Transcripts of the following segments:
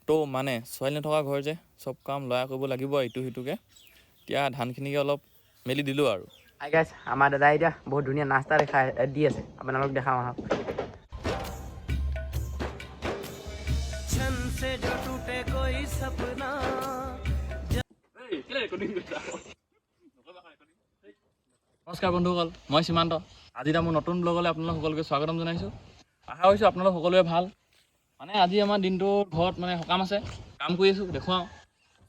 তো মানে ছোৱালী নথকা ঘৰ যে চব কাম লয়া কৰিব লাগিব ইটো সিটোকে এতিয়া ধানখিনিকে অলপ মেলি দিলোঁ আৰু হাই গাইছ আমাৰ দাদা এতিয়া বহুত ধুনীয়া নাস্তা দি আছে আপোনালোক দেখাওঁ আহক নমস্কাৰ বন্ধুসকল মই সীমান্ত আজি মোৰ নতুন ব্লগলৈ আপোনালোক সকলোকে স্বাগতম জনাইছোঁ আশা কৰিছোঁ আপোনালোক সকলোৱে ভাল মানে আজি আমাৰ দিনটো ঘৰত মানে সকাম আছে কাম কৰি আছোঁ দেখুৱাওঁ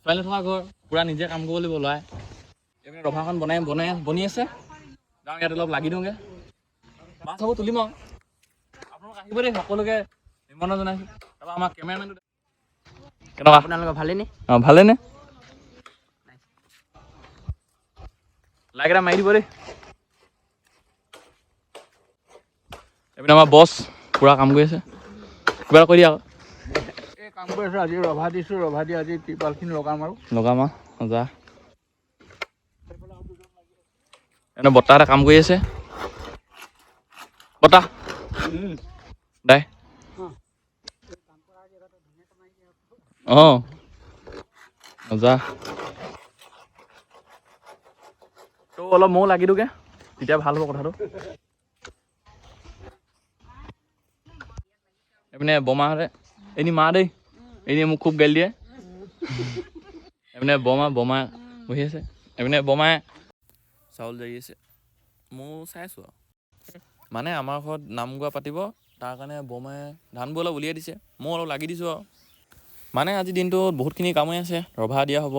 ছোৱালী থকা ঘৰ পূৰা নিজে কাম কৰিব লাগিব ল'ৰাই এইপিনে ৰভাখন বনি আছে যাওঁ ইয়াত অলপ লাগি দিওঁগৈ মাছ হ'ব তুলিম আৰু আপোনালোক আহিব দেই সকলোকে নিমন্ত্ৰণ জনাইছোঁ তাৰপৰা আমাৰ কেমেৰামেনটো কেনেকুৱা আপোনালোকৰ ভালেইনে অঁ ভালেনে লাইক এটা মাৰি দিব দেই এইপিনে আমাৰ বছ পূৰা কাম কৰি আছে কিবা এটা কৈ দিয়া আকৌ এই কাম কৰি আছোঁ আজি ৰভা দিছোঁ ৰভা দি আজি ত্ৰিপালখিনি লগাম আৰু যা এনে বৰ্তা এটা কাম কৰি আছে বৰ্তা দাই অঁ যা তো অলপ ময়ো লাগি দিওঁগৈ তেতিয়া ভাল হ'ব কথাটো এইপিনে বমাহঁতে এনে মা দেই এনেই মোক খুব গালি দিয়ে এইপিনে বমা বহি আছে এইপিনে বমাই চাউল জাৰি আছে ময়ো চাই আছোঁ আৰু মানে আমাৰ ঘৰত নাম গোৱা পাতিব তাৰ কাৰণে বমাই ধানবোৰ অলপ উলিয়াই দিছে ময়ো অলপ লাগি দিছোঁ আৰু মানে আজি দিনটোত বহুতখিনি কামেই আছে ৰভা দিয়া হ'ব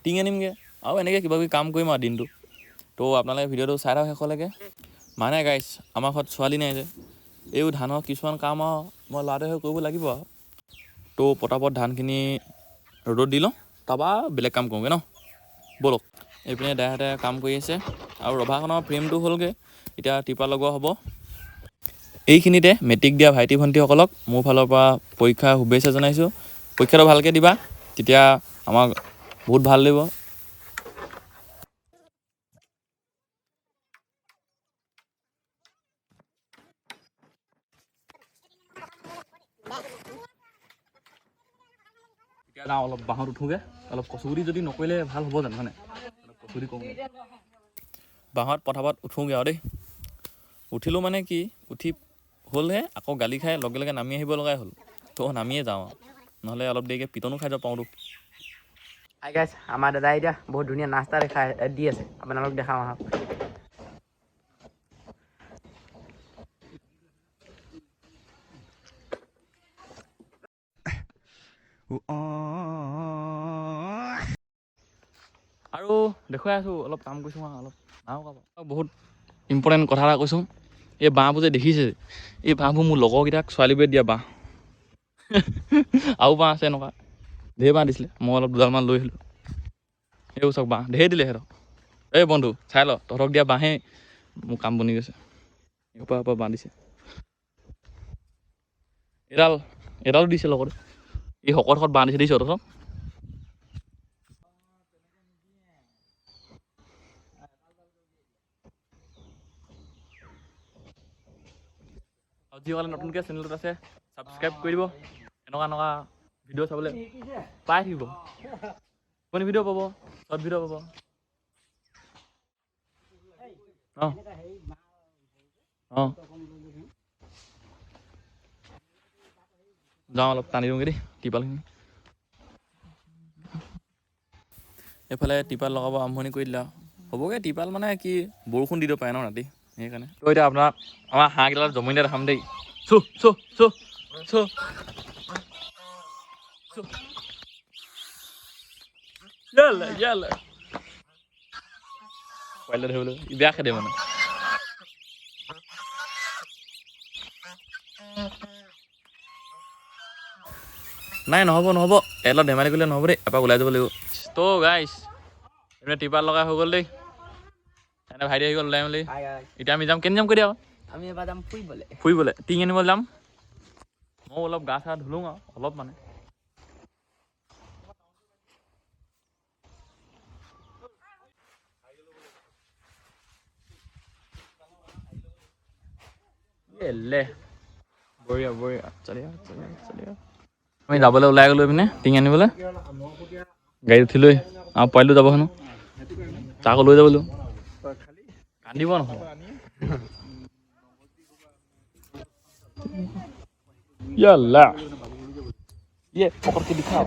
টিং আনিমগৈ আৰু এনেকৈ কিবা কিবি কাম কৰিম আৰু দিনটো তো আপোনালোকে ভিডিঅ'টো চাই থাকক শেষলৈকে মানে গাইছ আমাৰ ঘৰত ছোৱালী নাই যে এইও ধানৰ কিছুমান কাম আৰু মই ল'ৰাটোৱে হৈ কৰিব লাগিব আৰু তো পটাপট ধানখিনি ৰ'দত দি লওঁ তাৰপৰা বেলেগ কাম কৰোঁগৈ ন ব'লক এইপিনে দাইহঁতে কাম কৰি আছে আৰু ৰভাখনৰ ফ্ৰেমটো হ'লগৈ এতিয়া টিপা লগোৱা হ'ব এইখিনিতে মেট্ৰিক দিয়া ভাইটি ভণ্টিসকলক মোৰ ফালৰ পৰা পৰীক্ষাৰ শুভেচ্ছা জনাইছোঁ পৰীক্ষাটো ভালকৈ দিবা তেতিয়া আমাক বহুত ভাল লাগিব এতিয়া যাওঁ অলপ বাঁহত উঠোঁগৈ অলপ কচুগুটি যদি নকৰিলে ভাল হ'ব জানো মানে অলপ কচুগুটি কৰোঁ বাঁহত পথাৰত উঠোঁগৈ আৰু দেই উঠিলোঁ মানে কি উঠি হ'লহে আকৌ গালি খাই লগে লগে নামি আহিব লগাই হ'ল তো নামিয়ে যাওঁ আৰু নহ'লে অলপ দেৰিকৈ পিটনো খাই যাব পাৰোঁতো হাই গাইছ আমাৰ দাদা এতিয়া বহুত ধুনীয়া নাস্তা দি আছে আপোনালোক দেখাওঁ আহক আৰু দেখুৱাই আছোঁ অলপ কাম কৰিছোঁ আৰু অলপ বহুত ইম্পৰ্টেণ্ট কথা এটা কৈছোঁ এই বাঁহবোৰ যে দেখিছে এই বাঁহবোৰ মোৰ লগৰকেইটাক ছোৱালীবোৰে দিয়া বাঁহ আৰু বাঁহ আছে এনেকুৱা ঢেৰ বাঁহ দিছিলে মই অলপ দুডালমান লৈ আহিলোঁ এইবোৰ চাওক বাঁহ ঢেৰ দিলে সিহঁতক এই বন্ধু চাই ল তহঁতক দিয়া বাঁহেই মোৰ কাম বনি গৈছে এইৰপৰা বাঁহ দিছে এডালো দিছে লগত এই শকত বাঁহ দিছে দেখিছ তহঁতক আৰু যিসকলে নতুনকৈ চেনেলটোত আছে ছাবস্ক্ৰাইব কৰি দিব এনেকুৱা ভিডিঅ' চাবলৈ পাই থাকিব কোন ভিডিঅ' পাব চৰ্ট ভিডিঅ' পাব অঁ যাওঁ অলপ টানি দিওঁগৈ দেই টিপালখিনি এইফালে টিপাল লগাব আৰম্ভণি কৰি দিলে হ'বগৈ টিপাল মানে কি বৰষুণ দি দিব পাৰে ন ৰাতি সেইকাৰণে তো এতিয়া আপোনাৰ আমাৰ হাঁহকেইডালত জমনি দেখাম দেই পোৱালিটো ধৰিবলৈ বেয়া খেদে মানে নাই নহ'ব এলত ধেমালি কৰিলে নহ'ব দেই এপাক ওলাই যাব লাগিব তো গাইছ এইপিনে টিপাল লগাই হৈ গ'ল দেই এনে ভাইটি আহি গ'ল ওলাই মেলি এতিয়া আমি যাম কেনি যাম কৈ দিয়া আমি এবাৰ যাম ফুৰিবলৈ টিং আনিবলৈ যাম ময়ো অলপ গা চা ধুলোঁ আৰু অলপ মানে বঢ়িয়া চলিয়া আমি যাবলৈ ওলাই গ'লো পিনে টিং আনিবলৈ গাড়ীত উঠিলৈ আৰু পোৱালিটো যাব হেনো তাকো লৈ যাবলৈ কান্দিব নহয় ইয়াল্লা ये पकड़ के दिखाओ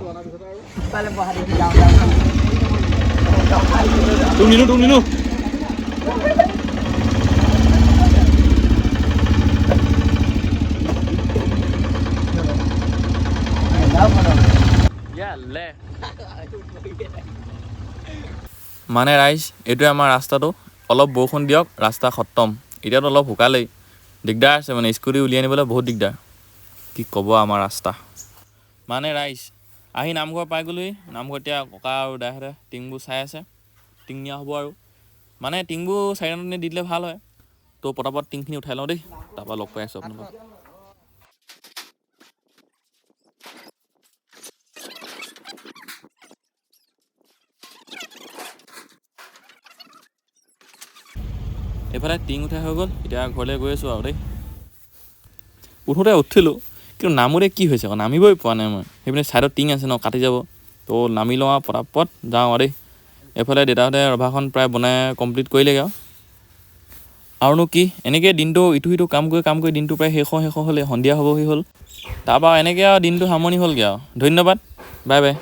तुम नीनू মানে ৰাইজ এইটোৱে আমাৰ ৰাস্তাটো অলপ বৰষুণ দিয়ক ৰাস্তা খতম এতিয়াতো অলপ শুকালেই দিগদাৰ আছে মানে স্কুটি উলিয়াই আনিবলৈ বহুত দিগদাৰ কি ক'ব আমাৰ ৰাস্তা মানে ৰাইজ আহি নামঘৰ পাই গ'লোহি নামঘৰ এতিয়া ককা আৰু দাইহঁতে টিংবোৰ চাই আছে টিং নিয়া হ'ব আৰু মানে টিংবোৰ চাৰিটানে দি দিলে ভাল হয় তো পটাপট টিংখিনি উঠাই লওঁ দেই তাৰপৰা লগ পাই আছোঁ আপোনালোকক এইফালে টিং উঠাই হৈ গ'ল এতিয়া ঘৰলৈ গৈ আছোঁ আৰু দেই উঠোঁতে উঠিলোঁ কিন্তু নামোতে কি হৈছে আকৌ নামিবই পোৱা নাই মই সেইপিনে ছাইডত টিং আছে ন কাটি যাব তো নামি লওঁ আৰু পটাপট যাওঁ আৰু দেই এইফালে দেউতাহঁতে ৰভাখন প্ৰায় বনাই কমপ্লিট কৰিলেগৈ আৰুনো কি এনেকৈ দিনটো ইটো সিটো কাম কৰি দিনটো প্ৰায় শেষ হ'লে সন্ধিয়া হ'বহি হ'ল তাৰপৰা এনেকৈ আৰু দিনটো সামৰণি হ'লগৈ আৰু ধন্যবাদ বাই বাই